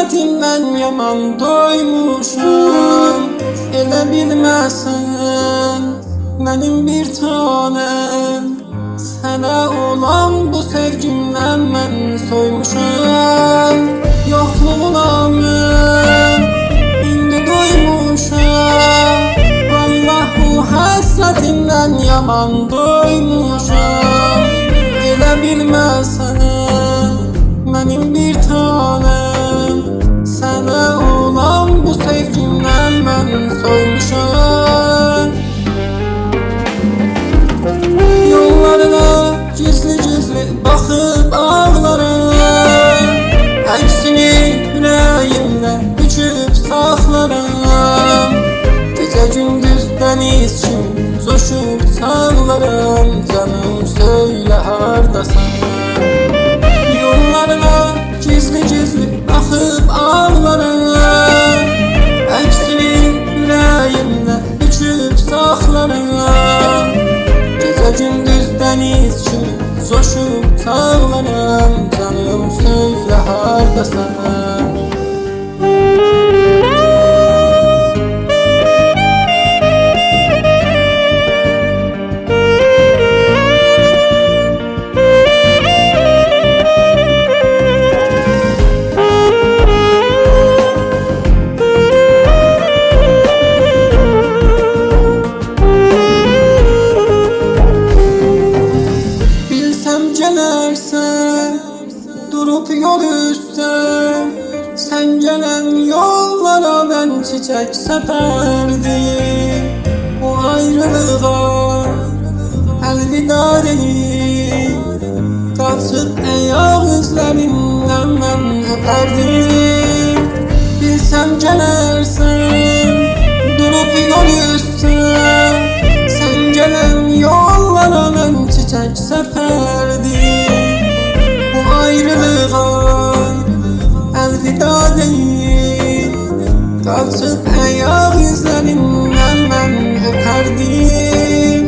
həsrətindən yaman doymuşam. Elə bilməsən mənim bir tanem, sənə olan bu sevgimdən mən soymuşam. Yoxluğuna mən indi doymuşam. Vallah bu həsrətindən yaman doymuşam. Elə bilməsən mənim bir tanem, sənə olan bu sevgimdən mən soymuşam. Yollarına gizli baxıb ağlarım, əksini ürəyimdə büküb saxlarım. Gecə gündüz dəniz kimi coşub çağlarım, canım söylə hardasan. Yollarına gizli baxıb ağlarım, əksini ürəyimdə büküb saxlarım. Gecə gündüz dəniz kimi coşub çağlarım, canım söylə hardasan. Gələrsən durup yol üstə, sən gələn yollara mən çiçək səpərdim. Bu ayrılığa əlvida deyib, qaçıb ayaq izlərindən mən öpərdim. Bilsəm gələrsən durup yol üstə, sən gələn yollara mən çiçək səpərdim. Bu ayrılığa əlvida deyib, qaçıb ayaq izlərindən mən öpərdim.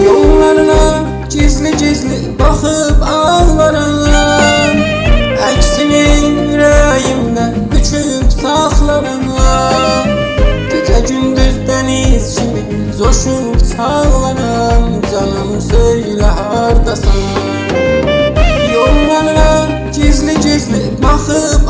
Yollarına gizli baxıb ağlarım, əksini ürəyimdə büküb saxlarım. Gecə gündüz dəniz kimi coşub çağlarım, canım söylə hardasan. Yollarına gizli baxıb